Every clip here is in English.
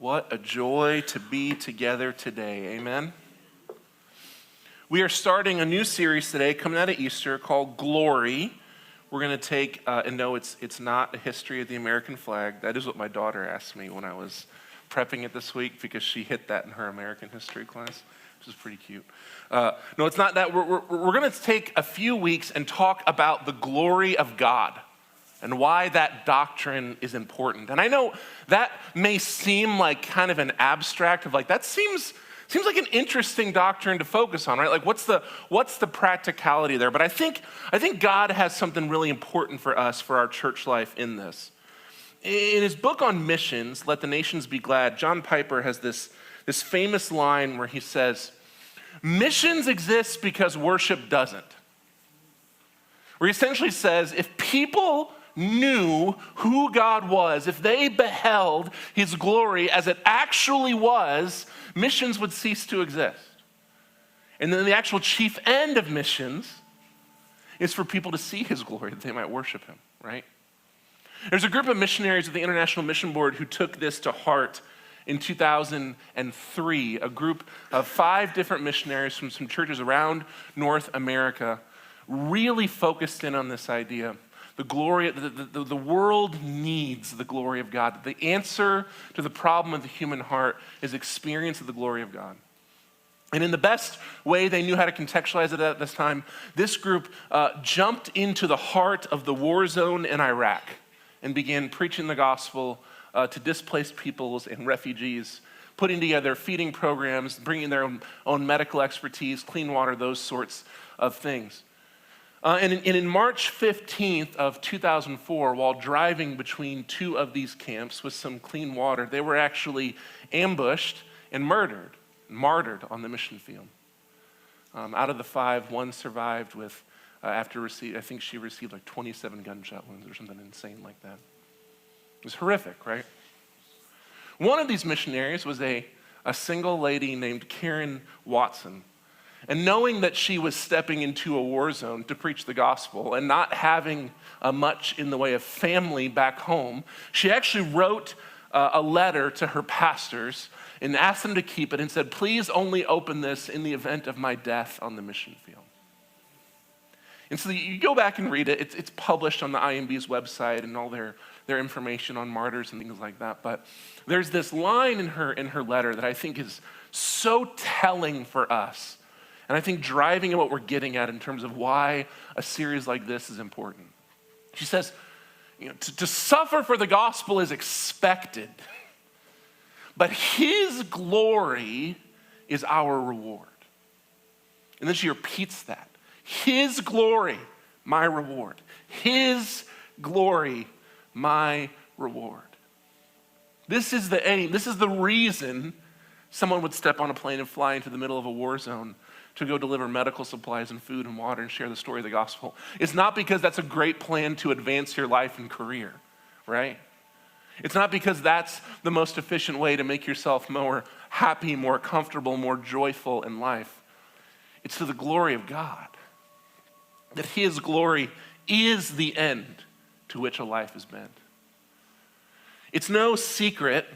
What a joy to be together today, amen? We are starting a new series today coming out of Easter called Glory. We're going to take, and no, it's not a history of the American flag. That is what my daughter asked me when I was prepping it this week because she hit that in her American history class, which is pretty cute. No, it's not that. We're going to take a few weeks and talk about the glory of God and why that doctrine is important. And I know that may seem like kind of an abstract of like, that seems like an interesting doctrine to focus on, right? Like what's the practicality there? But I think God has something really important for us, for our church life in this. In his book on missions, Let the Nations Be Glad, John Piper has this famous line where he says, missions exist because worship doesn't. Where he essentially says, if people knew who God was, if they beheld his glory as it actually was, missions would cease to exist. And then the actual chief end of missions is for people to see his glory, that they might worship him, right? There's a group of missionaries at the International Mission Board who took this to heart in 2003, a group of 5 different missionaries from some churches around North America really focused in on this idea. The glory, the world needs the glory of God. The answer to the problem of the human heart is experience of the glory of God. And in the best way they knew how to contextualize it at this time, this group jumped into the heart of the war zone in Iraq and began preaching the gospel to displaced peoples and refugees, putting together feeding programs, bringing their own medical expertise, clean water, those sorts of things. And in March 15th of 2004, while driving between 2 of these camps with some clean water, they were actually ambushed and martyred on the mission field. Out of the 5, 1 survived with, I think she received like 27 gunshot wounds or something insane like that. It was horrific, right? One of these missionaries was a single lady named Karen Watson. And knowing that she was stepping into a war zone to preach the gospel and not having much in the way of family back home, she actually wrote a letter to her pastors and asked them to keep it and said, please only open this in the event of my death on the mission field. And so you go back and read it. It's published on the IMB's website and all their information on martyrs and things like that. But there's this line in her letter that I think is so telling for us. And I think driving at what we're getting at in terms of why a series like this is important. She says, to suffer for the gospel is expected, but his glory is our reward. And then she repeats that. His glory, my reward. His glory, my reward. This is the aim. This is the reason someone would step on a plane and fly into the middle of a war zone to go deliver medical supplies and food and water and share the story of the gospel. It's not because that's a great plan to advance your life and career, right? It's not because that's the most efficient way to make yourself more happy, more comfortable, more joyful in life. It's to the glory of God. That his glory is the end to which a life is bent. It's no secret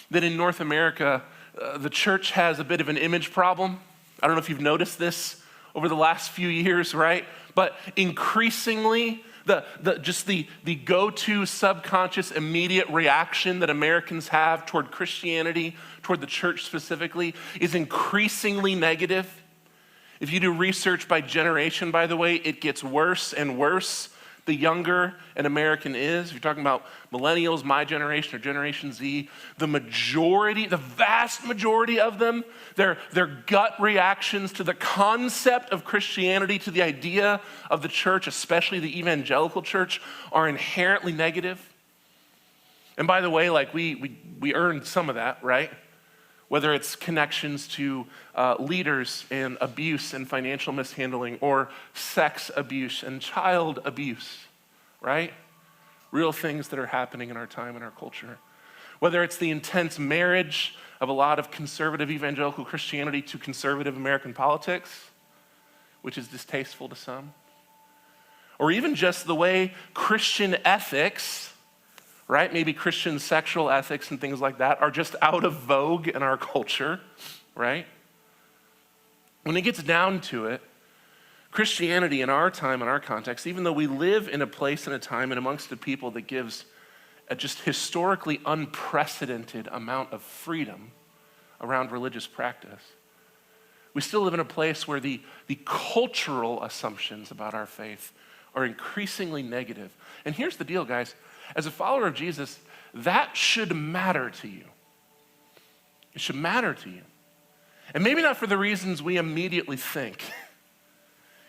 that in North America, the church has a bit of an image problem. I don't know if you've noticed this over the last few years, right? But increasingly, the go-to subconscious immediate reaction that Americans have toward Christianity, toward the church specifically, is increasingly negative. If you do research by generation, by the way, it gets worse and worse the younger an American is. If you're talking about millennials, my generation, or Generation Z, the vast majority of them, their gut reactions to the concept of Christianity, to the idea of the church, especially the evangelical church, are inherently negative. And by the way, like we earned some of that, right? Whether it's connections to leaders and abuse and financial mishandling, or sex abuse and child abuse, right? Real things that are happening in our time and our culture. Whether it's the intense marriage of a lot of conservative evangelical Christianity to conservative American politics, which is distasteful to some. Or even just the way Christian ethics right? Maybe Christian sexual ethics and things like that are just out of vogue in our culture, right? When it gets down to it, Christianity in our time, in our context, even though we live in a place and a time and amongst a people that gives a just historically unprecedented amount of freedom around religious practice, we still live in a place where the cultural assumptions about our faith are increasingly negative. And here's the deal, guys. As a follower of Jesus, that should matter to you. It should matter to you. And maybe not for the reasons we immediately think.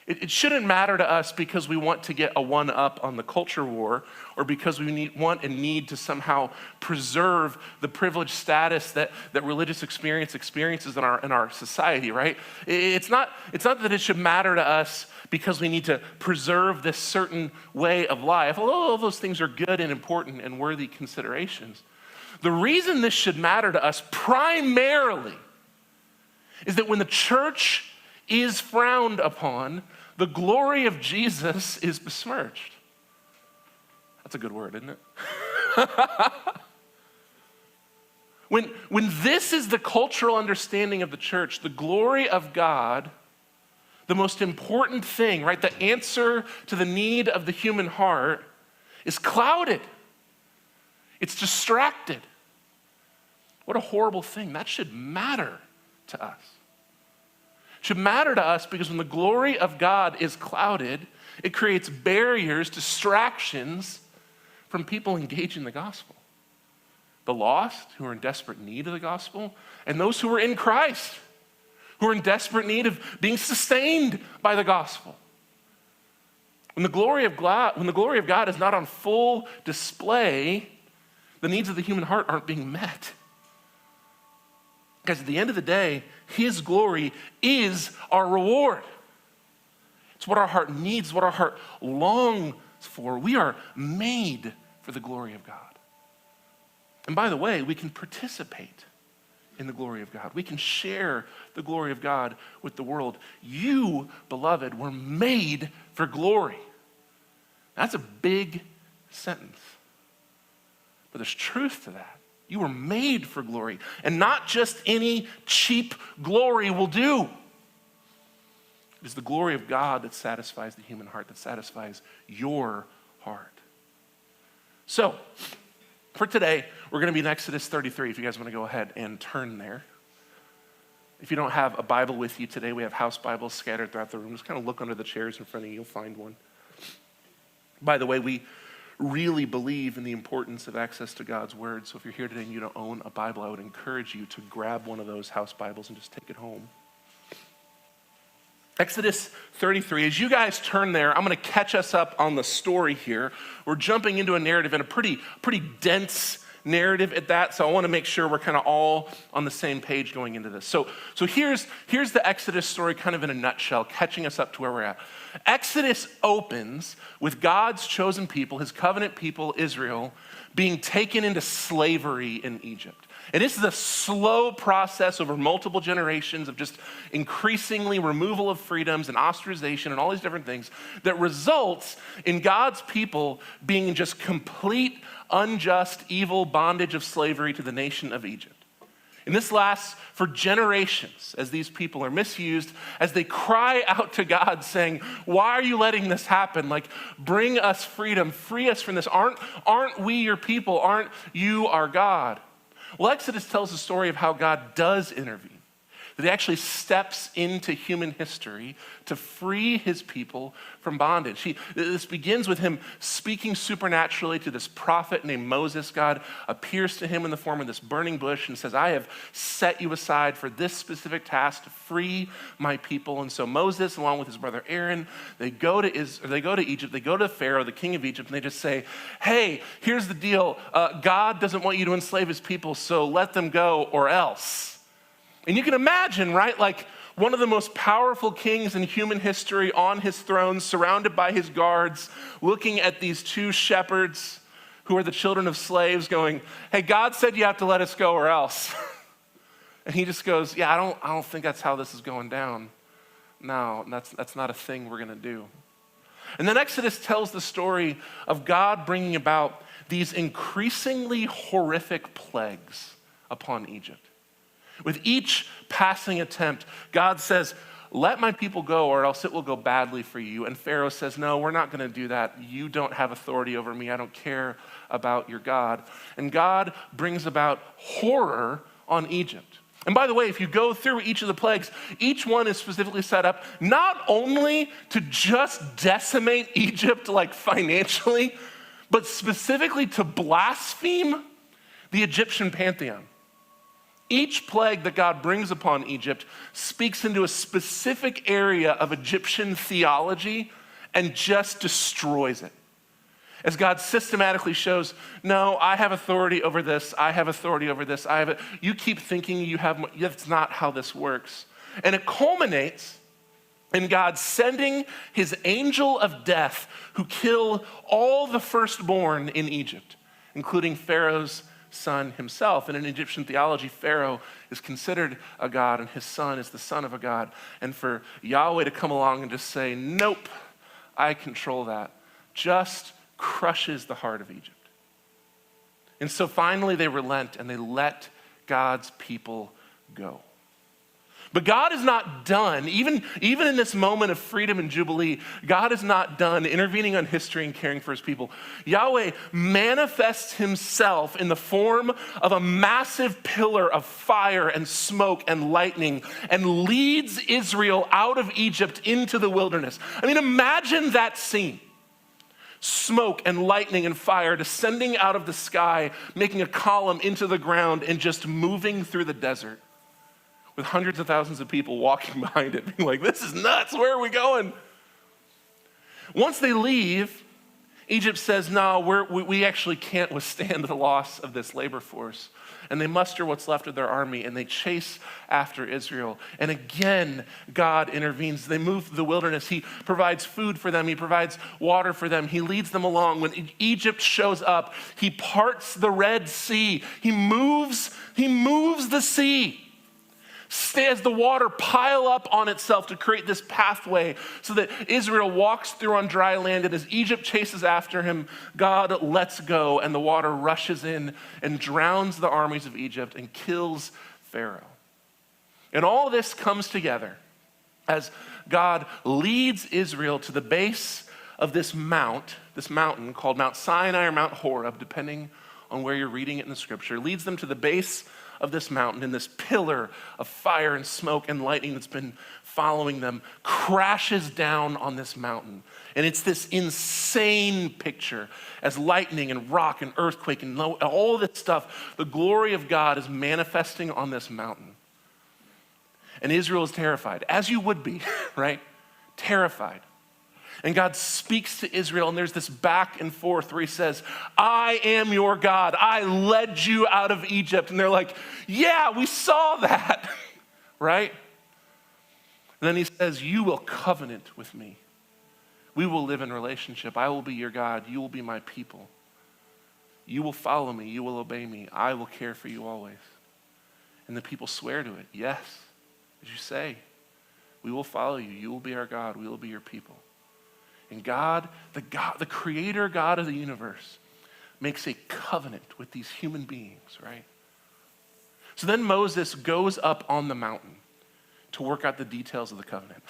It shouldn't matter to us because we want to get a one-up on the culture war or because we want and need to somehow preserve the privileged status that religious experiences in our society, right? It's not that it should matter to us because we need to preserve this certain way of life. Although all those things are good and important and worthy considerations. The reason this should matter to us primarily is that when the church is frowned upon, the glory of Jesus is besmirched. That's a good word, isn't it? When this is the cultural understanding of the church, the glory of God, the most important thing, right, the answer to the need of the human heart, is clouded. It's distracted. What a horrible thing. That should matter to us. Should matter to us because when the glory of God is clouded, it creates barriers, distractions from people engaging the gospel. The lost who are in desperate need of the gospel, and those who are in Christ, who are in desperate need of being sustained by the gospel. When the glory of God is not on full display, the needs of the human heart aren't being met. Because at the end of the day, his glory is our reward. It's what our heart needs, what our heart longs for. We are made for the glory of God. And by the way, we can participate in the glory of God. We can share the glory of God with the world. You, beloved, were made for glory. That's a big sentence. But there's truth to that. You were made for glory, and not just any cheap glory will do. It is the glory of God that satisfies the human heart, that satisfies your heart. So, for today, we're going to be in Exodus 33, if you guys want to go ahead and turn there. If you don't have a Bible with you today, we have house Bibles scattered throughout the room. Just kind of look under the chairs in front of you, you'll find one. By the way, we really believe in the importance of access to God's word. So if you're here today and you don't own a Bible, I would encourage you to grab one of those house Bibles and just take it home. Exodus 33, as you guys turn there, I'm going to catch us up on the story here. We're jumping into a narrative and a pretty dense narrative at that, so I want to make sure we're kind of all on the same page going into this. So here's the Exodus story kind of in a nutshell, catching us up to where we're at. Exodus opens with God's chosen people, his covenant people, Israel, being taken into slavery in Egypt. And this is a slow process over multiple generations of just increasingly removal of freedoms and ostracization and all these different things that results in God's people being just complete, unjust, evil bondage of slavery to the nation of Egypt. And this lasts for generations as these people are misused, as they cry out to God saying, why are you letting this happen? Like, bring us freedom, free us from this. Aren't we your people? Aren't you our God? Well, Exodus tells the story of how God does intervene, that he actually steps into human history to free his people from bondage. This begins with him speaking supernaturally to this prophet named Moses. God appears to him in the form of this burning bush and says, I have set you aside for this specific task to free my people. And so Moses, along with his brother Aaron, they go to Egypt, they go to Pharaoh, the king of Egypt, and they just say, hey, here's the deal. God doesn't want you to enslave his people, so let them go or else. And you can imagine, right, like one of the most powerful kings in human history on his throne, surrounded by his guards, looking at these two shepherds who are the children of slaves going, hey, God said you have to let us go or else. And he just goes, yeah, I don't think that's how this is going down. No, that's not a thing we're going to do. And then Exodus tells the story of God bringing about these increasingly horrific plagues upon Egypt. With each passing attempt, God says, let my people go or else it will go badly for you. And Pharaoh says, no, we're not going to do that. You don't have authority over me. I don't care about your God. And God brings about horror on Egypt. And by the way, if you go through each of the plagues, each one is specifically set up not only to just decimate Egypt like financially, but specifically to blaspheme the Egyptian pantheon. Each plague that God brings upon Egypt speaks into a specific area of Egyptian theology and just destroys it. As God systematically shows, no, I have authority over this, I have authority over this, you keep thinking you have, that's not how this works. And it culminates in God sending his angel of death who kill all the firstborn in Egypt, including Pharaoh's son himself. And in Egyptian theology, Pharaoh is considered a god and his son is the son of a god. And for Yahweh to come along and just say, nope, I control that, just crushes the heart of Egypt. And so finally they relent and they let God's people go. But God is not done. Even in this moment of freedom and jubilee, God is not done intervening on history and caring for his people. Yahweh manifests himself in the form of a massive pillar of fire and smoke and lightning and leads Israel out of Egypt into the wilderness. I mean, imagine that scene. Smoke and lightning and fire descending out of the sky, making a column into the ground and just moving through the desert, with hundreds of thousands of people walking behind it, being like, this is nuts, where are we going? Once they leave, Egypt says, no, we actually can't withstand the loss of this labor force. And they muster what's left of their army and they chase after Israel. And again, God intervenes. They move through the wilderness. He provides food for them. He provides water for them. He leads them along. When Egypt shows up, he parts the Red Sea. He moves the sea. As the water pile up on itself to create this pathway so that Israel walks through on dry land, and as Egypt chases after him, God lets go and the water rushes in and drowns the armies of Egypt and kills Pharaoh. And all this comes together as God leads Israel to the base of this mountain called Mount Sinai or Mount Horeb, depending on where you're reading it in the scripture, leads them to the base of this mountain, and this pillar of fire and smoke and lightning that's been following them crashes down on this mountain. And it's this insane picture as lightning and rock and earthquake and all this stuff, the glory of God is manifesting on this mountain. And Israel is terrified, as you would be, right? Terrified. And God speaks to Israel, and there's this back and forth where he says, I am your God. I led you out of Egypt. And they're like, yeah, we saw that, right? And then he says, you will covenant with me. We will live in relationship. I will be your God. You will be my people. You will follow me. You will obey me. I will care for you always. And the people swear to it. Yes, as you say, we will follow you. You will be our God. We will be your people. And God, the creator God of the universe, makes a covenant with these human beings, right? So then Moses goes up on the mountain to work out the details of the covenant.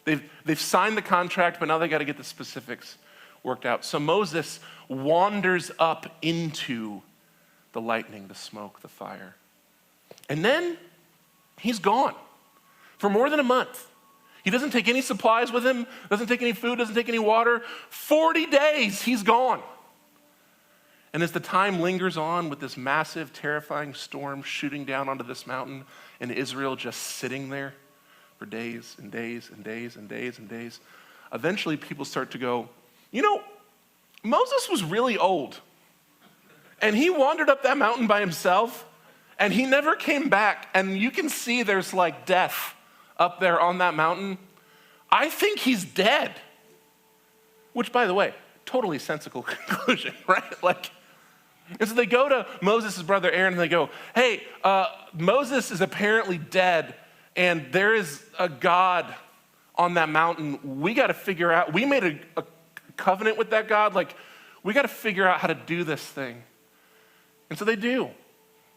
They've signed the contract, but now they got to get the specifics worked out. So Moses wanders up into the lightning, the smoke, the fire. And then he's gone for more than a month. He doesn't take any supplies with him, doesn't take any food, doesn't take any water. 40 days, he's gone. And as the time lingers on with this massive, terrifying storm shooting down onto this mountain, and Israel just sitting there for days and days and days and days and days, eventually people start to go, you know, Moses was really old. And he wandered up that mountain by himself, and he never came back. And you can see there's like death up there on that mountain. I think he's dead. Which, by the way, totally sensible conclusion, right? And so they go to Moses' brother Aaron and they go, hey, Moses is apparently dead and there is a God on that mountain. We got to figure out, we made a covenant with that God. We got to figure out how to do this thing. And so they do.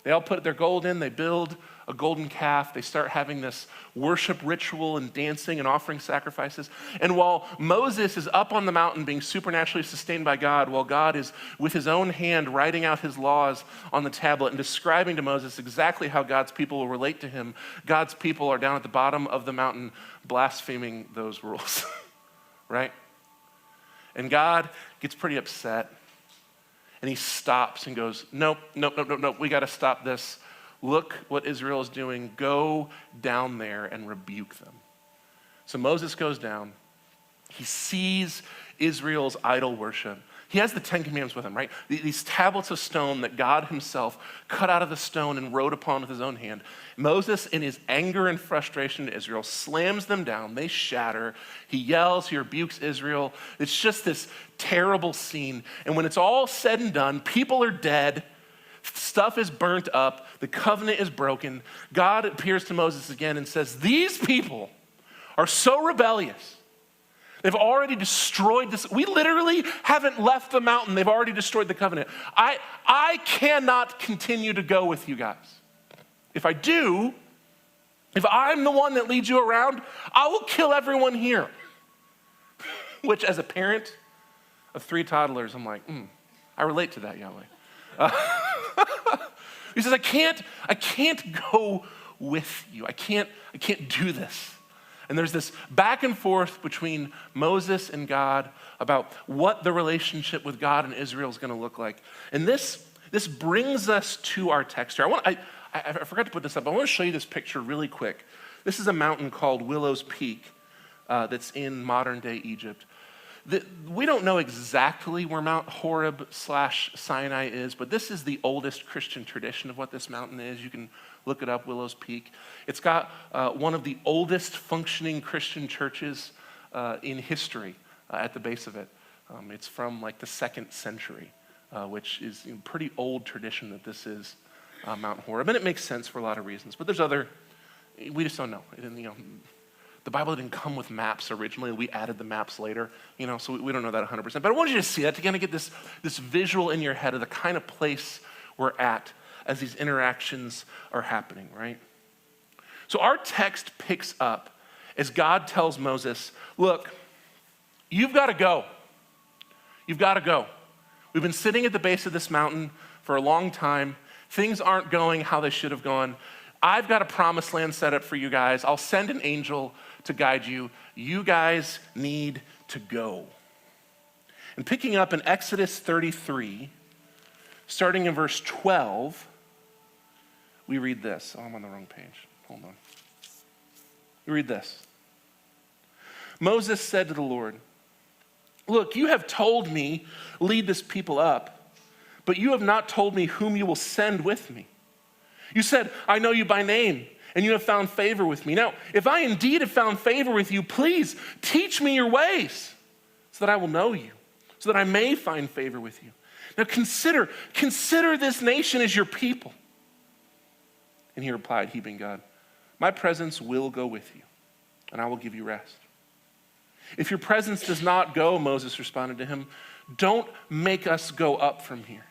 They all put their gold in, they build a golden calf, they start having this worship ritual and dancing and offering sacrifices. And while Moses is up on the mountain being supernaturally sustained by God, while God is with his own hand writing out his laws on the tablet and describing to Moses exactly how God's people will relate to him, God's people are down at the bottom of the mountain blaspheming those rules, right? And God gets pretty upset. And he stops and goes, nope, we got to stop this. Look what Israel is doing. Go down there and rebuke them. So Moses goes down. He sees Israel's idol worship. He has the Ten Commandments with him, right? These tablets of stone that God himself cut out of the stone and wrote upon with his own hand. Moses, in his anger and frustration to Israel, slams them down. They shatter. He yells. He rebukes Israel. It's just this terrible scene. And when it's all said and done, people are dead. Stuff is burnt up. The covenant is broken. God appears to Moses again and says, these people are so rebellious. They've already destroyed this. We literally haven't left the mountain. They've already destroyed the covenant. I cannot continue to go with you guys. If I do, if I'm the one that leads you around, I will kill everyone here. Which, as a parent of 3 toddlers, I'm like, I relate to that, Yahweh. He says, I can't go with you. I can't do this. And there's this back and forth between Moses and God about what the relationship with God and Israel is going to look like. And this brings us to our text here. I forgot to put this up. I want to show you this picture really quick. This is a mountain called Willow's Peak that's in modern-day Egypt. We don't know exactly where Mount Horeb / Sinai is, but this is the oldest Christian tradition of what this mountain is. You can look it up, Willow's Peak. It's got one of the oldest functioning Christian churches in history at the base of it. It's from like the 2nd century, which is a pretty old tradition that this is Mount Horeb. And it makes sense for a lot of reasons, but there's other, we just don't know. The Bible didn't come with maps originally. We added the maps later, so we don't know that 100%. But I want you to see that to kind of get this visual in your head of the kind of place we're at as these interactions are happening, right? So our text picks up as God tells Moses, look, you've got to go. You've got to go. We've been sitting at the base of this mountain for a long time. Things aren't going how they should have gone. I've got a promised land set up for you guys. I'll send an angel to guide you. You guys need to go. And picking up in Exodus 33, starting in verse 12, we read this. Oh, I'm on the wrong page. Hold on. We read this. Moses said to the Lord, look, you have told me, lead this people up, but you have not told me whom you will send with me. You said, I know you by name, and you have found favor with me. Now, if I indeed have found favor with you, please teach me your ways so that I will know you, so that I may find favor with you. Now consider this nation as your people. And he replied, he being God, my presence will go with you, and I will give you rest. If your presence does not go, Moses responded to him, don't make us go up from here.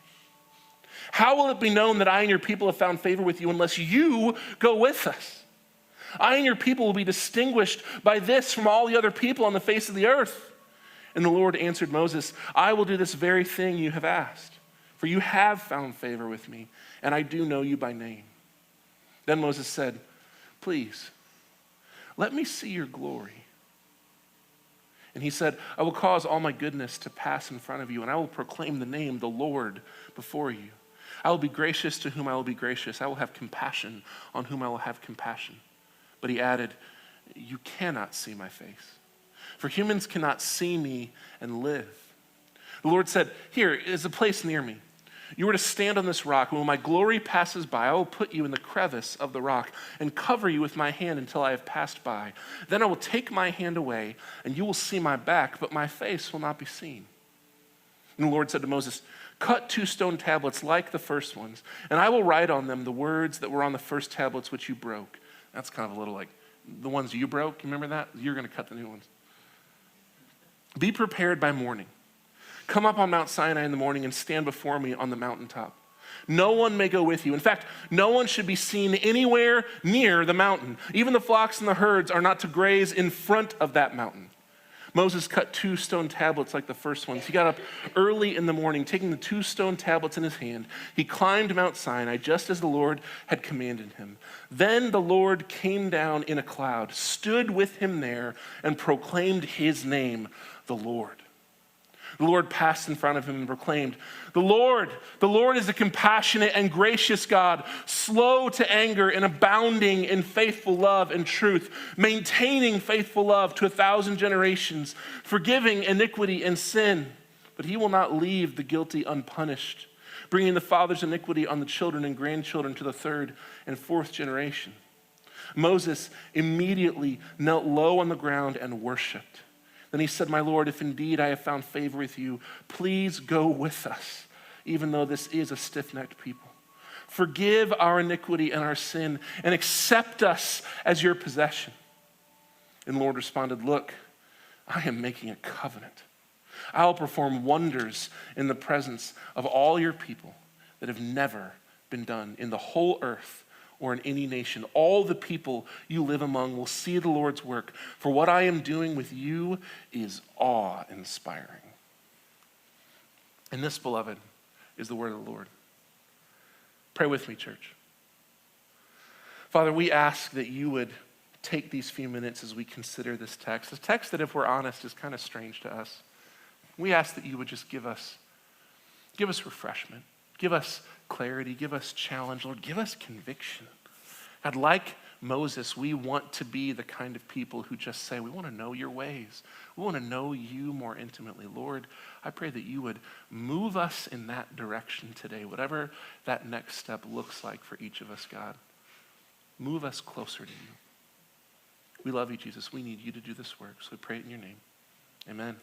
How will it be known that I and your people have found favor with you unless you go with us? I and your people will be distinguished by this from all the other people on the face of the earth. And the Lord answered Moses, I will do this very thing you have asked, for you have found favor with me, and I do know you by name. Then Moses said, please, let me see your glory. And he said, I will cause all my goodness to pass in front of you, and I will proclaim the name, the Lord, before you. I will be gracious to whom I will be gracious. I will have compassion on whom I will have compassion. But he added, you cannot see my face, for humans cannot see me and live. The Lord said, here is a place near me. You are to stand on this rock, and when my glory passes by, I will put you in the crevice of the rock and cover you with my hand until I have passed by. Then I will take my hand away, and you will see my back, but my face will not be seen. And the Lord said to Moses, cut 2 stone tablets like the first ones, and I will write on them the words that were on the first tablets which you broke. That's kind of a little like, the ones you broke, you remember that? You're going to cut the new ones. Be prepared by morning. Come up on Mount Sinai in the morning and stand before me on the mountaintop. No one may go with you. In fact, no one should be seen anywhere near the mountain. Even the flocks and the herds are not to graze in front of that mountain. Moses cut 2 stone tablets like the first ones. He got up early in the morning, taking the 2 stone tablets in his hand. He climbed Mount Sinai just as the Lord had commanded him. Then the Lord came down in a cloud, stood with him there, and proclaimed his name, the Lord. The Lord passed in front of him and proclaimed, the Lord is a compassionate and gracious God, slow to anger and abounding in faithful love and truth, maintaining faithful love to 1,000 generations, forgiving iniquity and sin. But he will not leave the guilty unpunished, bringing the father's iniquity on the children and grandchildren to the 3rd and 4th generation. Moses immediately knelt low on the ground and worshiped. Then he said, my Lord, if indeed I have found favor with you, please go with us, even though this is a stiff-necked people. Forgive our iniquity and our sin, and accept us as your possession. And the Lord responded, look, I am making a covenant. I will perform wonders in the presence of all your people that have never been done in the whole earth or in any nation. All the people you live among will see the Lord's work, for what I am doing with you is awe-inspiring. And this, beloved, is the word of the Lord. Pray with me, church. Father, we ask that you would take these few minutes as we consider this text, a text that, if we're honest, is kind of strange to us. We ask that you would just give us refreshment, give us clarity, give us challenge, Lord, give us conviction. God, like Moses, we want to be the kind of people who just say, we want to know your ways. We want to know you more intimately. Lord, I pray that you would move us in that direction today, whatever that next step looks like for each of us, God. Move us closer to you. We love you, Jesus. We need you to do this work, so we pray it in your name. Amen.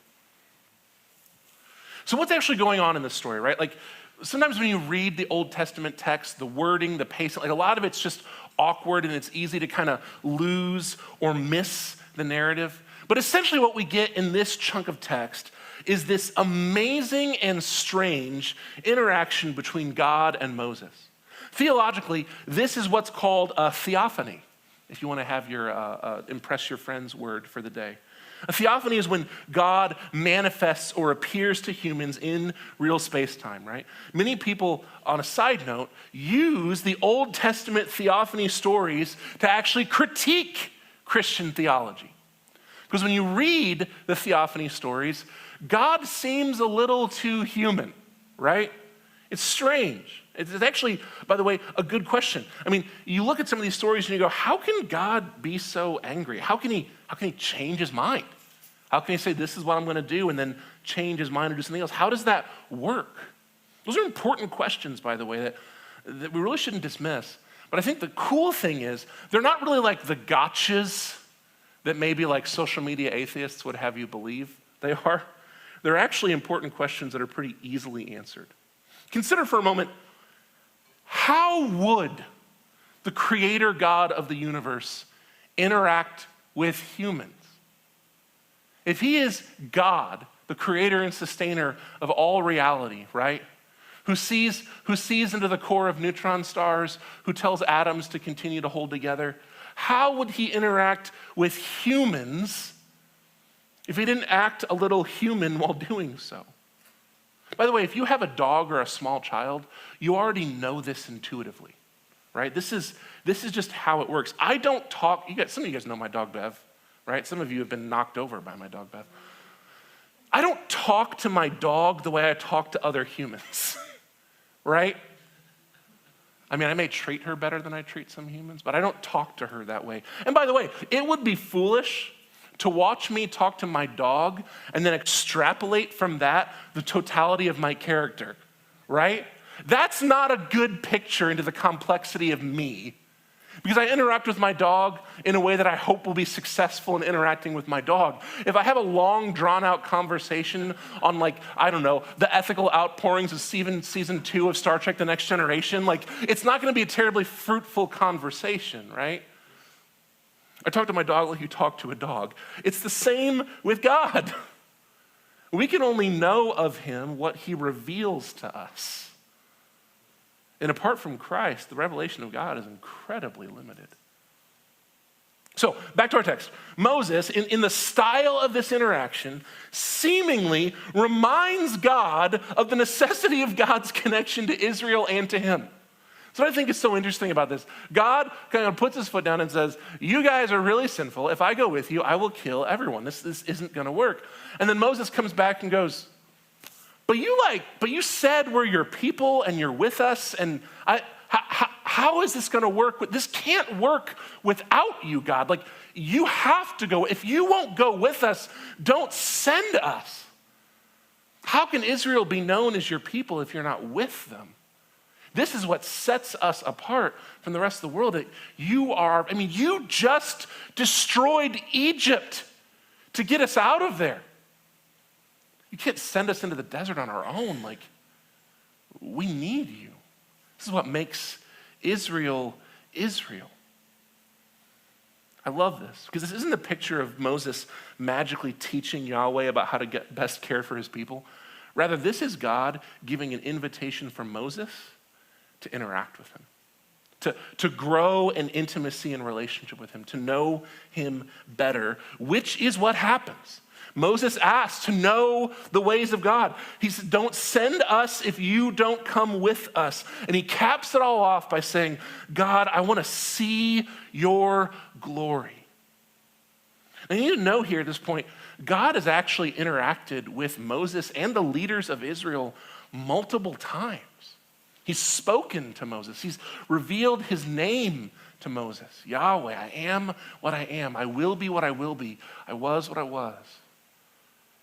So what's actually going on in this story, right? Like, sometimes when you read the Old Testament text, the wording, the pacing, like a lot of it's just awkward and it's easy to kind of lose or miss the narrative. But essentially what we get in this chunk of text is this amazing and strange interaction between God and Moses. Theologically, this is what's called a theophany, if you want to have your impress your friends word for the day. A theophany is when God manifests or appears to humans in real space-time, right? Many people, on a side note, use the Old Testament theophany stories to actually critique Christian theology. Because when you read the theophany stories, God seems a little too human, right? It's strange. It's actually, by the way, a good question. I mean, you look at some of these stories and you go, how can God be so angry? How can he change his mind? How can he say, this is what I'm going to do, and then change his mind or do something else? How does that work? Those are important questions, by the way, that we really shouldn't dismiss. But I think the cool thing is, they're not really like the gotchas that maybe like social media atheists would have you believe they are. They're actually important questions that are pretty easily answered. Consider for a moment, how would the creator God of the universe interact with humans? If he is God, the creator and sustainer of all reality, right? Who sees into the core of neutron stars, who tells atoms to continue to hold together, how would he interact with humans if he didn't act a little human while doing so? By the way, if you have a dog or a small child, you already know this intuitively, right? This is just how it works. I don't talk, some of you guys know my dog Bev, right? Some of you have been knocked over by my dog Bev. I don't talk to my dog the way I talk to other humans, right? I mean, I may treat her better than I treat some humans, but I don't talk to her that way. And by the way, it would be foolish to watch me talk to my dog and then extrapolate from that the totality of my character, right? That's not a good picture into the complexity of me, because I interact with my dog in a way that I hope will be successful in interacting with my dog. If I have a long, drawn-out conversation on, like, I don't know, the ethical outpourings of season 2 of Star Trek: The Next Generation, like, it's not going to be a terribly fruitful conversation, right? I talk to my dog like you talk to a dog. It's the same with God. We can only know of him what he reveals to us. And apart from Christ, the revelation of God is incredibly limited. So, back to our text. Moses, in the style of this interaction, seemingly reminds God of the necessity of God's connection to Israel and to him. So what I think is so interesting about this, God kind of puts his foot down and says, you guys are really sinful. If I go with you, I will kill everyone. This isn't going to work. And then Moses comes back and goes, but you said we're your people and you're with us. And how is this going to work? This can't work without you, God. Like, you have to go. If you won't go with us, don't send us. How can Israel be known as your people if you're not with them? This is what sets us apart from the rest of the world. That you just destroyed Egypt to get us out of there. You can't send us into the desert on our own. Like, we need you. This is what makes Israel, Israel. I love this because this isn't a picture of Moses magically teaching Yahweh about how to get best care for his people. Rather, this is God giving an invitation for Moses to interact with him, to grow in intimacy and relationship with him, to know him better, which is what happens. Moses asked to know the ways of God. He said, don't send us if you don't come with us. And he caps it all off by saying, God, I want to see your glory. And you need to know here at this point, God has actually interacted with Moses and the leaders of Israel multiple times. He's spoken to Moses. He's revealed his name to Moses. Yahweh, I am what I am. I will be what I will be. I was what I was.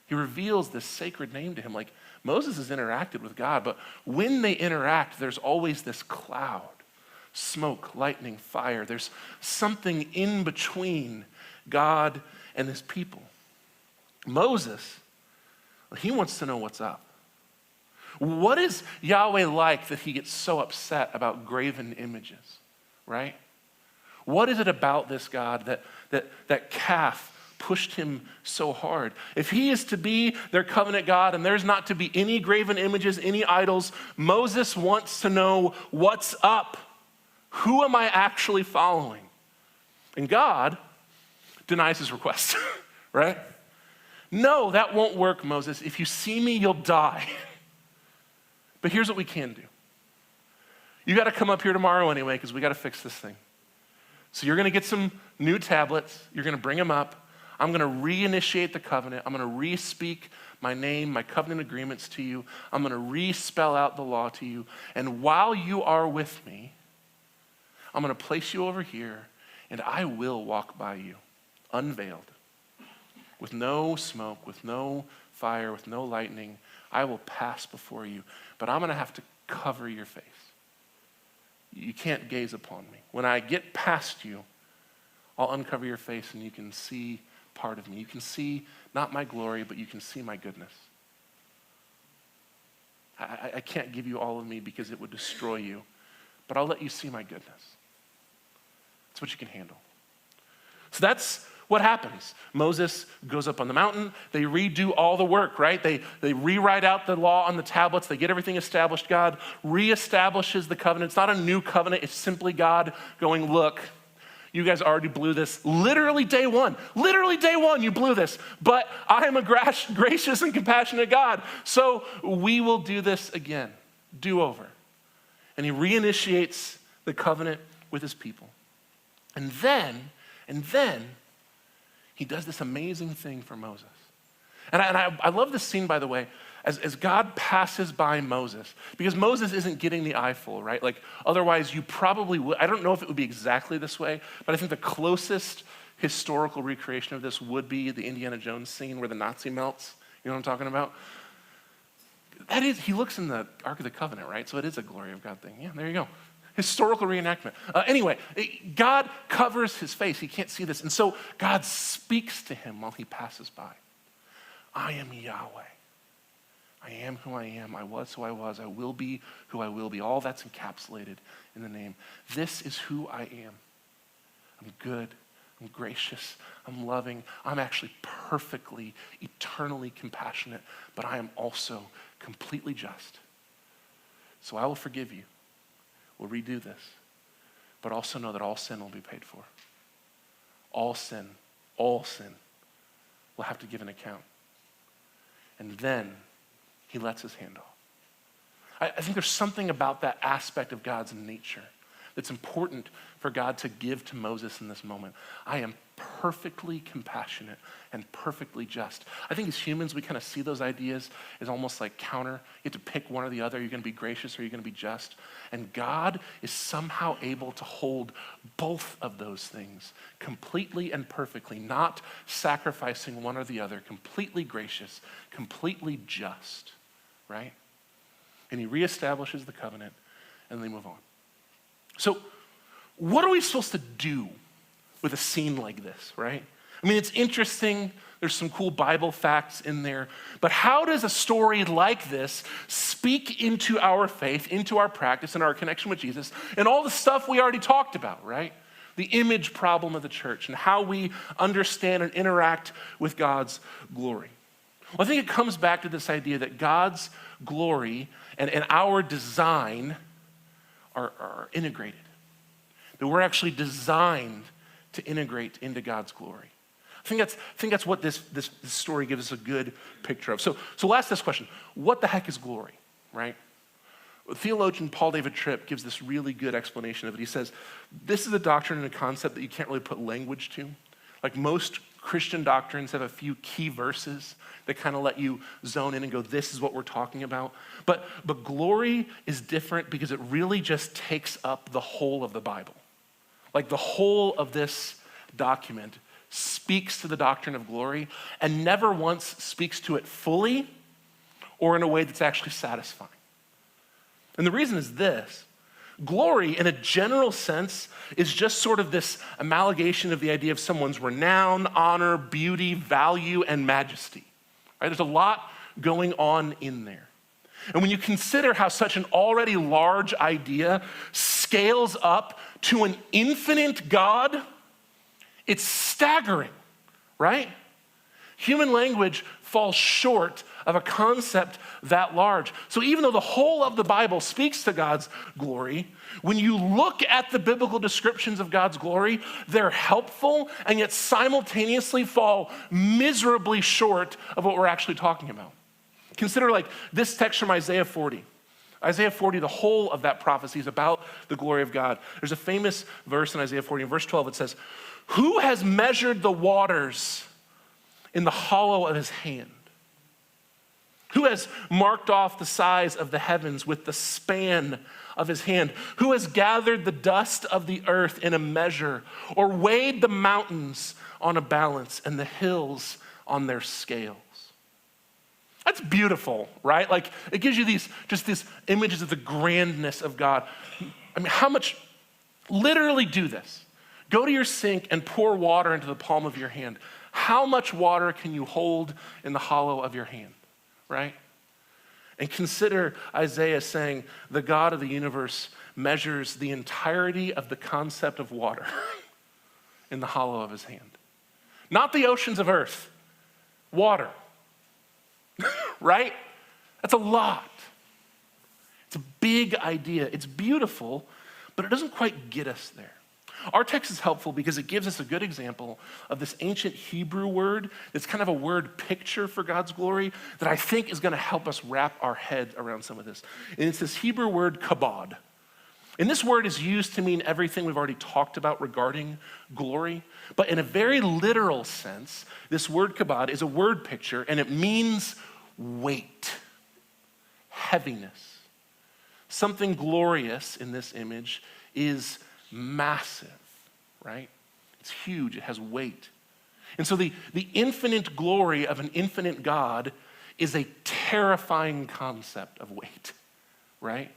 He reveals this sacred name to him. Like, Moses has interacted with God, but when they interact, there's always this cloud, smoke, lightning, fire. There's something in between God and his people. Moses, he wants to know what's up. What is Yahweh like that he gets so upset about graven images, right? What is it about this God that calf pushed him so hard? If he is to be their covenant God and there's not to be any graven images, any idols, Moses wants to know what's up. Who am I actually following? And God denies his request, right? No, that won't work, Moses. If you see me, you'll die. But here's what we can do. You got to come up here tomorrow anyway because we got to fix this thing. So you're going to get some new tablets. You're going to bring them up. I'm going to reinitiate the covenant. I'm going to re-speak my name, my covenant agreements to you. I'm going to re-spell out the law to you. And while you are with me, I'm going to place you over here and I will walk by you, unveiled, with no smoke, with no fire, with no lightning. I will pass before you, but I'm going to have to cover your face. You can't gaze upon me. When I get past you, I'll uncover your face and you can see part of me. You can see not my glory, but you can see my goodness. I can't give you all of me because it would destroy you, but I'll let you see my goodness. That's what you can handle. So that's what happens. Moses goes up on the mountain. They redo all the work, right? They rewrite out the law on the tablets. They get everything established. God reestablishes the covenant. It's not a new covenant. It's simply God going, look, you guys already blew this. Literally day one, you blew this. But I am a gracious and compassionate God. So we will do this again. Do over. And he reinitiates the covenant with his people. And then, he does this amazing thing for Moses. And I love this scene, by the way, as God passes by Moses, because Moses isn't getting the eyeful, right? Like, otherwise you probably would. I don't know if it would be exactly this way, but I think the closest historical recreation of this would be the Indiana Jones scene where the Nazi melts. You know what I'm talking about? That is, he looks in the Ark of the Covenant, right? So it is a glory of God thing. Yeah, there you go. Historical reenactment. Anyway, God covers his face. He can't see this. And so God speaks to him while he passes by. I am Yahweh. I am who I am. I was who I was. I will be who I will be. All that's encapsulated in the name. This is who I am. I'm good. I'm gracious, I'm loving, I'm actually perfectly, eternally compassionate, but I am also completely just. So I will forgive you. We'll redo this. But also know that all sin will be paid for. All sin will have to give an account. And then he lets his hand off. I think there's something about that aspect of God's nature that's important for God to give to Moses in this moment. I am perfectly compassionate and perfectly just. I think as humans, we kind of see those ideas as almost like counter. You have to pick one or the other. You're going to be gracious or you're going to be just. And God is somehow able to hold both of those things completely and perfectly, not sacrificing one or the other, completely gracious, completely just, right? And he reestablishes the covenant, and they move on. So what are we supposed to do with a scene like this, right? I mean, it's interesting. There's some cool Bible facts in there. But how does a story like this speak into our faith, into our practice, and our connection with Jesus, and all the stuff we already talked about, right? The image problem of the church and how we understand and interact with God's glory. Well, I think it comes back to this idea that God's glory and our design are integrated. That we're actually designed to integrate into God's glory. I think that's what this story gives us a good picture of. So we'll ask this question: what the heck is glory, right? Theologian Paul David Tripp gives this really good explanation of it. He says, this is a doctrine and a concept that you can't really put language to. Like most Christian doctrines have a few key verses that kind of let you zone in and go, this is what we're talking about. But glory is different because it really just takes up the whole of the Bible. Like the whole of this document speaks to the doctrine of glory and never once speaks to it fully or in a way that's actually satisfying. And the reason is this: glory, in a general sense, is just sort of this amalgamation of the idea of someone's renown, honor, beauty, value, and majesty. Right? There's a lot going on in there. And when you consider how such an already large idea scales up to an infinite God, it's staggering, right? Human language falls short of a concept that large. So even though the whole of the Bible speaks to God's glory, when you look at the biblical descriptions of God's glory, they're helpful and yet simultaneously fall miserably short of what we're actually talking about. Consider like this text from Isaiah 40. Isaiah 40, the whole of that prophecy is about the glory of God. There's a famous verse in Isaiah 40. In verse 12, it says, "Who has measured the waters in the hollow of his hand? Who has marked off the size of the heavens with the span of his hand? Who has gathered the dust of the earth in a measure, or weighed the mountains on a balance and the hills on their scales?" That's beautiful, right? Like it gives you these images of the grandness of God. I mean, how much, literally do this. Go to your sink and pour water into the palm of your hand. How much water can you hold in the hollow of your hand, right? And consider Isaiah saying the God of the universe measures the entirety of the concept of water in the hollow of his hand. Not the oceans of earth, water, right? That's a lot. It's a big idea. It's beautiful, but it doesn't quite get us there. Our text is helpful because it gives us a good example of this ancient Hebrew word that's kind of a word picture for God's glory that I think is going to help us wrap our head around some of this. And it's this Hebrew word kabod. And this word is used to mean everything we've already talked about regarding glory. But in a very literal sense, this word kabod is a word picture, and it means weight, heaviness. Something glorious in this image is massive, right? It's huge, it has weight. And so the infinite glory of an infinite God is a terrifying concept of weight, right?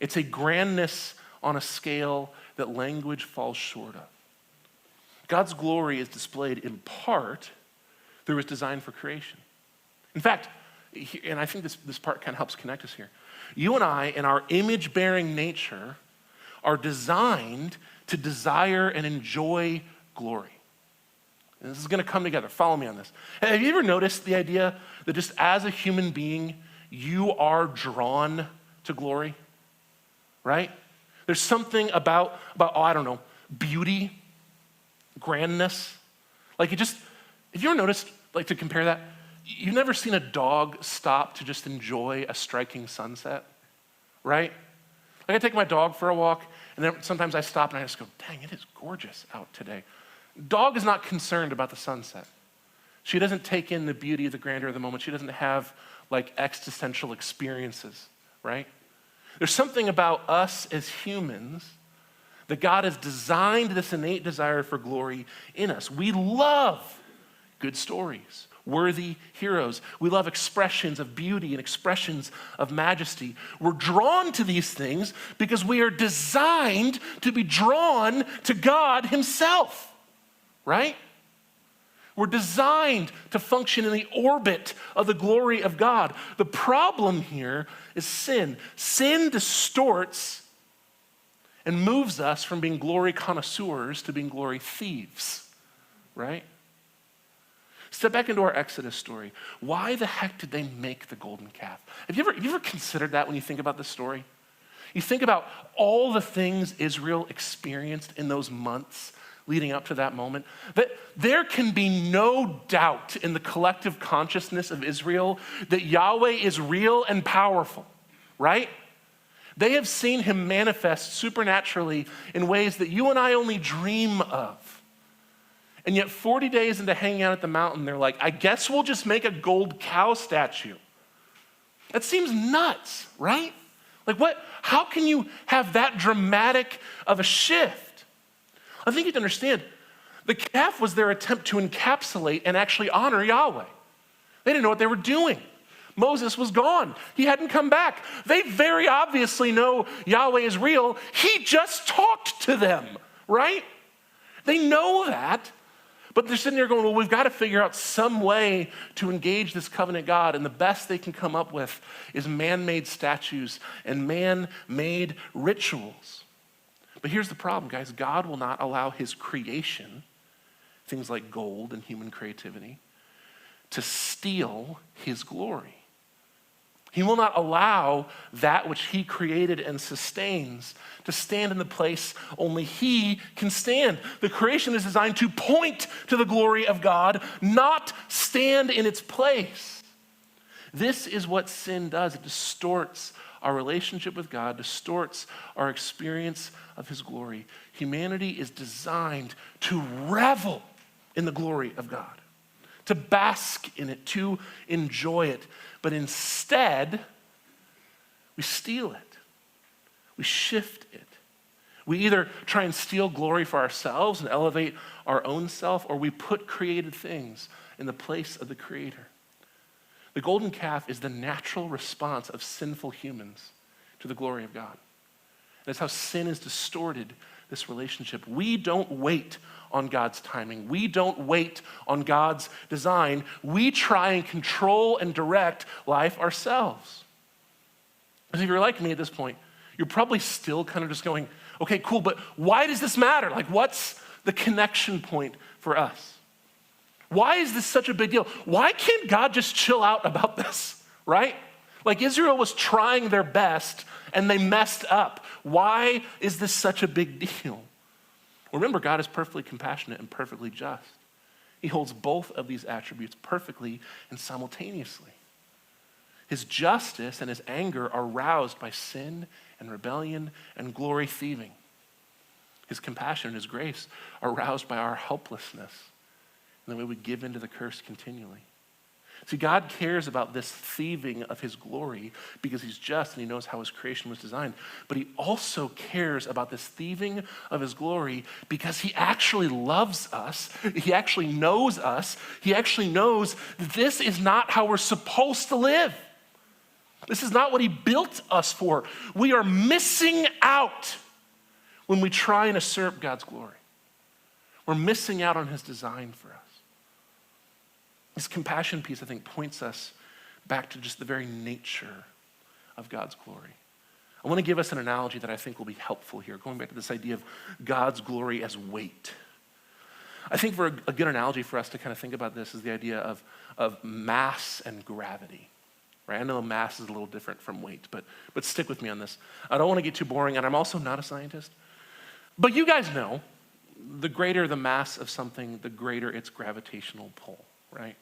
It's a grandness on a scale that language falls short of. God's glory is displayed in part through his design for creation. In fact, and I think this part kind of helps connect us here. You and I, in our image-bearing nature, are designed to desire and enjoy glory. And this is going to come together. Follow me on this. Have you ever noticed the idea that just as a human being, you are drawn to glory, right? There's something about beauty, grandness. Like have you ever noticed, like to compare that, you've never seen a dog stop to just enjoy a striking sunset, right? Like I take my dog for a walk, and then sometimes I stop and I just go, dang, it is gorgeous out today. Dog is not concerned about the sunset. She doesn't take in the beauty, the grandeur of the moment. She doesn't have like existential experiences, right? There's something about us as humans that God has designed this innate desire for glory in us. We love good stories, worthy heroes. We love expressions of beauty and expressions of majesty. We're drawn to these things because we are designed to be drawn to God himself, right? We're designed to function in the orbit of the glory of God. The problem here is sin. Sin distorts and moves us from being glory connoisseurs to being glory thieves, right? Step back into our Exodus story. Why the heck did they make the golden calf? Have you ever considered that when you think about this story? You think about all the things Israel experienced in those months leading up to that moment, that there can be no doubt in the collective consciousness of Israel that Yahweh is real and powerful, right? They have seen him manifest supernaturally in ways that you and I only dream of. And yet 40 days into hanging out at the mountain, they're like, I guess we'll just make a gold cow statue. That seems nuts, right? Like what? How can you have that dramatic of a shift? I think you have to understand, the calf was their attempt to encapsulate and actually honor Yahweh. They didn't know what they were doing. Moses was gone. He hadn't come back. They very obviously know Yahweh is real. He just talked to them, right? They know that, but they're sitting there going, well, we've got to figure out some way to engage this covenant God, and the best they can come up with is man-made statues and man-made rituals. But here's the problem, guys. God will not allow his creation, things like gold and human creativity, to steal his glory. He will not allow that which he created and sustains to stand in the place only he can stand. The creation is designed to point to the glory of God, not stand in its place. This is what sin does. It distorts our relationship with God, distorts our experience of his glory. Humanity is designed to revel in the glory of God, to bask in it, to enjoy it. But instead, we steal it. We shift it. We either try and steal glory for ourselves and elevate our own self, or we put created things in the place of the Creator. The golden calf is the natural response of sinful humans to the glory of God. That's how sin has distorted this relationship. We don't wait on God's timing. We don't wait on God's design. We try and control and direct life ourselves. Because if you're like me at this point, you're probably still kind of just going, okay, cool, but why does this matter? Like, what's the connection point for us? Why is this such a big deal? Why can't God just chill out about this, right? Like Israel was trying their best and they messed up. Why is this such a big deal? Remember, God is perfectly compassionate and perfectly just. He holds both of these attributes perfectly and simultaneously. His justice and his anger are roused by sin and rebellion and glory thieving. His compassion and his grace are roused by our helplessness and the way we give into the curse continually. See, God cares about this thieving of his glory because he's just and he knows how his creation was designed. But he also cares about this thieving of his glory because he actually loves us. He actually knows us. He actually knows that this is not how we're supposed to live. This is not what he built us for. We are missing out when we try and usurp God's glory. We're missing out on his design for us. This compassion piece, I think, points us back to just the very nature of God's glory. I want to give us an analogy that I think will be helpful here, going back to this idea of God's glory as weight. I think for a good analogy for us to kind of think about this is the idea of mass and gravity, right? I know mass is a little different from weight, but stick with me on this. I don't want to get too boring, and I'm also not a scientist. But you guys know, the greater the mass of something, the greater its gravitational pull, right?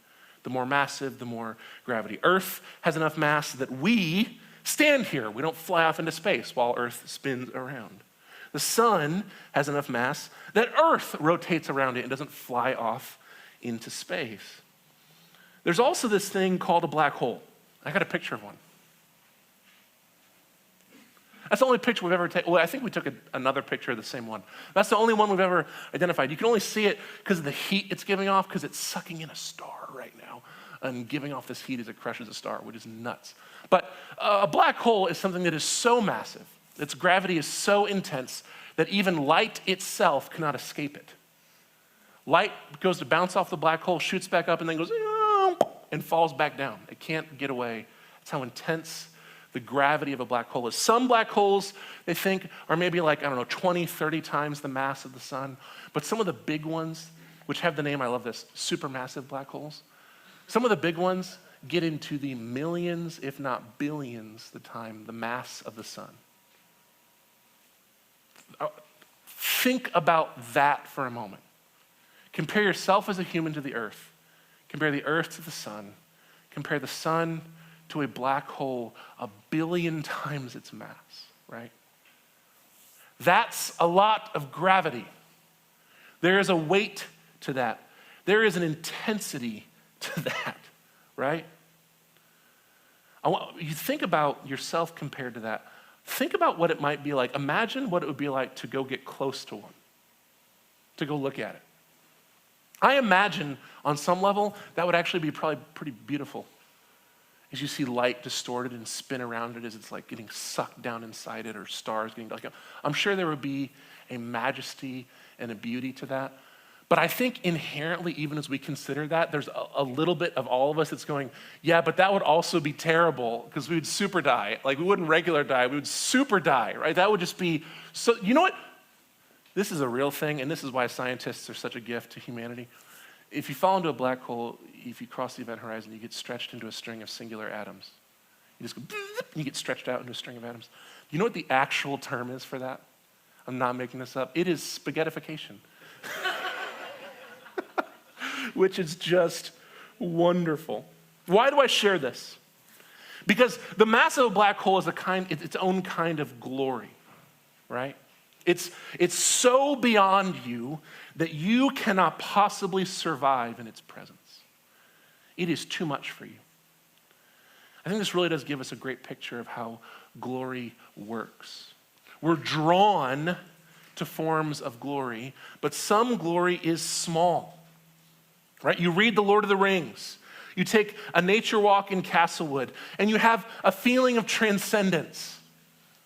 The more massive, the more gravity. Earth has enough mass that we stand here. We don't fly off into space while Earth spins around. The sun has enough mass that Earth rotates around it and doesn't fly off into space. There's also this thing called a black hole. I got a picture of one. That's the only picture we've ever taken. Well, I think we took another picture of the same one. That's the only one we've ever identified. You can only see it because of the heat it's giving off, because it's sucking in a star right now and giving off this heat as it crushes a star, which is nuts. But a black hole is something that is so massive, its gravity is so intense that even light itself cannot escape it. Light goes to bounce off the black hole, shoots back up, and then goes and falls back down. It can't get away. That's how intense the gravity of a black hole is. Some black holes, they think, are maybe 20, 30 times the mass of the sun. But some of the big ones, which have the name, I love this, supermassive black holes, some of the big ones get into the millions, if not billions, the mass of the sun. Think about that for a moment. Compare yourself as a human to the earth. Compare the earth to the sun. Compare the sun to a black hole 1 billion times its mass, right? That's a lot of gravity. There is a weight to that. There is an intensity to that, right? You think about yourself compared to that. Think about what it might be like. Imagine what it would be like to go get close to one, to go look at it. I imagine on some level that would actually be probably pretty beautiful as you see light distorted and spin around it as it's like getting sucked down inside it, or stars getting I'm sure there would be a majesty and a beauty to that. But I think inherently, even as we consider that, there's a little bit of all of us that's going, yeah, but that would also be terrible because we would super die. Like we wouldn't regular die, we would super die, right? That would just be, so you know what? This is a real thing, and this is why scientists are such a gift to humanity. If you fall into a black hole, if you cross the event horizon, you get stretched into a string of singular atoms. You just go, and you get stretched out into a string of atoms. You know what the actual term is for that? I'm not making this up. It is spaghettification. Which is just wonderful. Why do I share this? Because the mass of a black hole is its own kind of glory, right? It's so beyond you that you cannot possibly survive in its presence. It is too much for you. I think this really does give us a great picture of how glory works. We're drawn to forms of glory, but some glory is small. Right? You read The Lord of the Rings. You take a nature walk in Castlewood, and you have a feeling of transcendence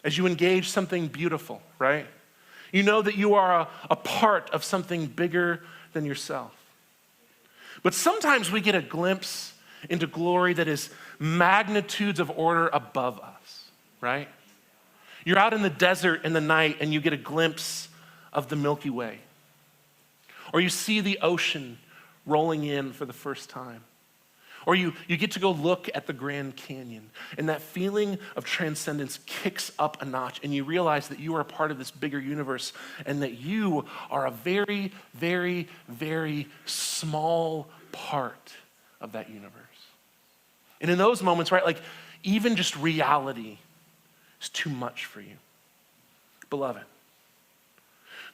as you engage something beautiful, right? You know that you are a part of something bigger than yourself. But sometimes we get a glimpse into glory that is magnitudes of order above us, right? You're out in the desert in the night, and you get a glimpse of the Milky Way. Or you see the ocean rolling in for the first time. Or you get to go look at the Grand Canyon, and that feeling of transcendence kicks up a notch, and you realize that you are a part of this bigger universe and that you are a very, very, very small part of that universe. And in those moments, right, like even just reality is too much for you. Beloved,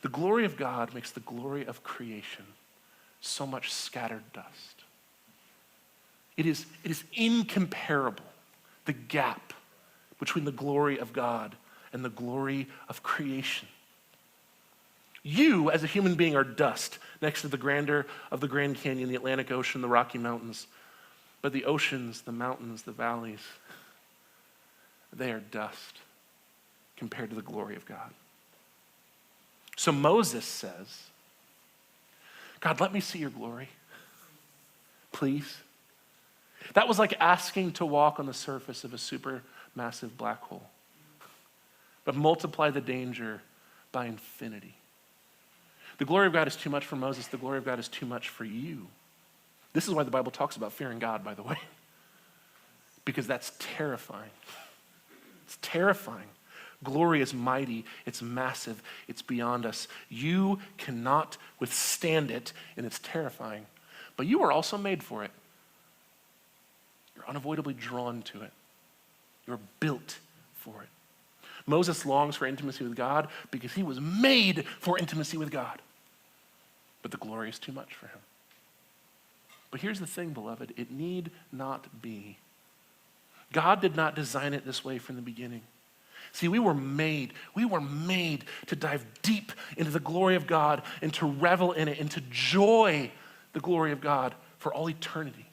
the glory of God makes the glory of creation so much scattered dust. It is incomparable, the gap between the glory of God and the glory of creation. You, as a human being, are dust next to the grandeur of the Grand Canyon, the Atlantic Ocean, the Rocky Mountains. But the oceans, the mountains, the valleys, they are dust compared to the glory of God. So Moses says, God, let me see your glory, please. That was like asking to walk on the surface of a supermassive black hole, but multiply the danger by infinity. The glory of God is too much for Moses. The glory of God is too much for you. This is why the Bible talks about fearing God, by the way, because that's terrifying. It's terrifying. Glory is mighty. It's massive. It's beyond us. You cannot withstand it, and it's terrifying. But you are also made for it. You're unavoidably drawn to it. You're built for it. Moses longs for intimacy with God because he was made for intimacy with God. But the glory is too much for him. But here's the thing, beloved. It need not be. God did not design it this way from the beginning. See, we were made to dive deep into the glory of God and to revel in it and to joy the glory of God for all eternity.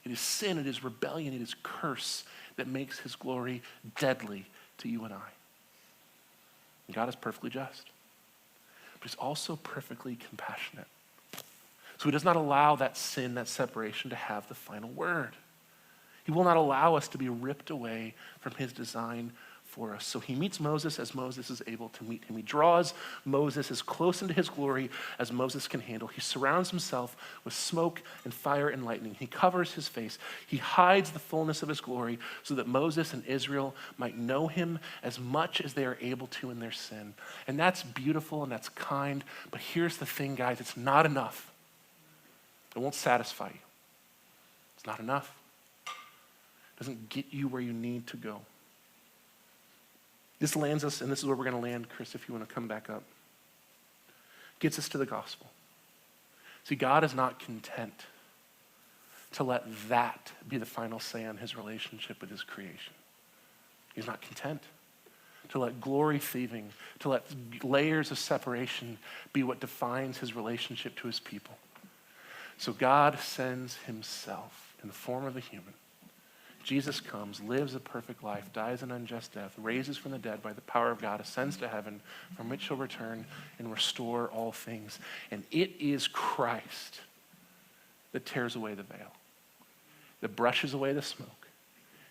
It is sin, it is rebellion, it is curse that makes his glory deadly to you and I. And God is perfectly just, but he's also perfectly compassionate. So he does not allow that sin, that separation to have the final word. He will not allow us to be ripped away from his design for us. So he meets Moses as Moses is able to meet him. He draws Moses as close into his glory as Moses can handle. He surrounds himself with smoke and fire and lightning. He covers his face. He hides the fullness of his glory so that Moses and Israel might know him as much as they are able to in their sin. And that's beautiful and that's kind. But here's the thing, guys. It's not enough. It won't satisfy you. It's not enough. It doesn't get you where you need to go. This lands us, and this is where we're going to land, Chris, if you want to come back up. Gets us to the gospel. See, God is not content to let that be the final say on his relationship with his creation. He's not content to let glory thieving, to let layers of separation be what defines his relationship to his people. So God sends himself in the form of a human. Jesus comes, lives a perfect life, dies an unjust death, raises from the dead by the power of God, ascends to heaven, from which he'll return and restore all things. And it is Christ that tears away the veil, that brushes away the smoke,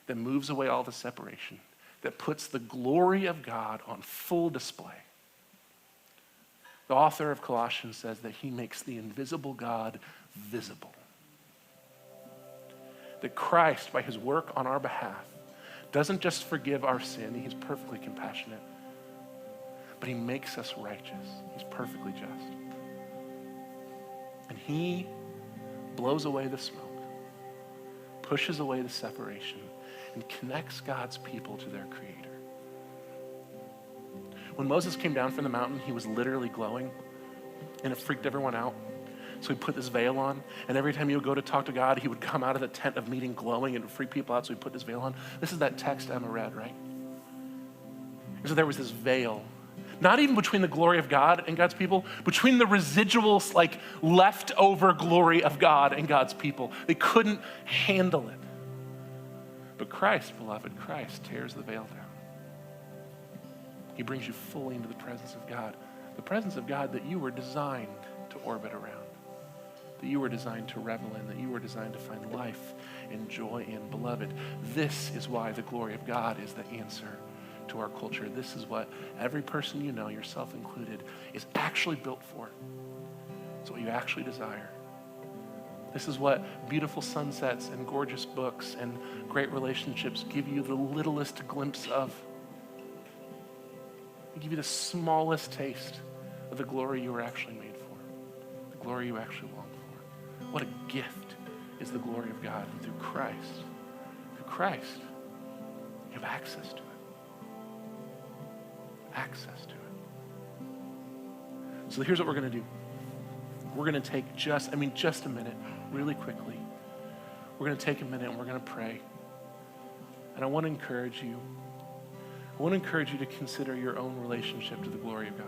that moves away all the separation, that puts the glory of God on full display. The author of Colossians says that he makes the invisible God visible. That Christ, by his work on our behalf, doesn't just forgive our sin, he's perfectly compassionate, but he makes us righteous. He's perfectly just. And he blows away the smoke, pushes away the separation, and connects God's people to their Creator. When Moses came down from the mountain, he was literally glowing, and it freaked everyone out. So he put this veil on, and every time he would go to talk to God, he would come out of the tent of meeting glowing and freak people out, so he put this veil on. This is that text Emma read, right? And so there was this veil, not even between the glory of God and God's people, between the residuals, like leftover glory of God and God's people. They couldn't handle it. But Christ, beloved, Christ tears the veil down. He brings you fully into the presence of God, the presence of God that you were designed to orbit around, that you were designed to revel in, that you were designed to find life and joy in. Beloved, this is why the glory of God is the answer to our culture. This is what every person you know, yourself included, is actually built for. It's what you actually desire. This is what beautiful sunsets and gorgeous books and great relationships give you the littlest glimpse of. They give you the smallest taste of the glory you were actually made for, the glory you actually long for. What a gift is the glory of God. And through Christ, you have access to it. Access to it. So here's what we're going to do. We're going to take just a minute, really quickly. We're going to take a minute and we're going to pray. And I want to encourage you. I want to encourage you to consider your own relationship to the glory of God.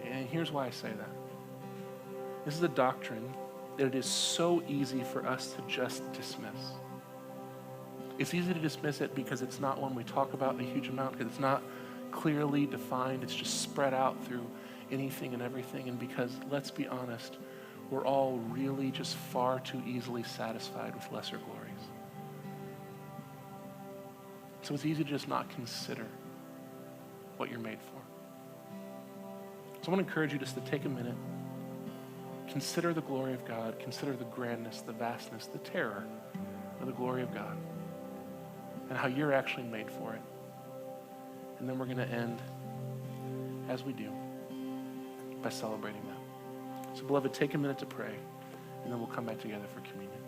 And here's why I say that. This is a doctrine that it is so easy for us to just dismiss. It's easy to dismiss it because it's not one we talk about a huge amount, because it's not clearly defined. It's just spread out through anything and everything. And because, let's be honest, we're all really just far too easily satisfied with lesser glories. So it's easy to just not consider what you're made for. So I want to encourage you just to take a minute, consider the glory of God, consider the grandness, the vastness, the terror of the glory of God, and how you're actually made for it. And then we're going to end, as we do, by celebrating that. So beloved, take a minute to pray, and then we'll come back together for communion.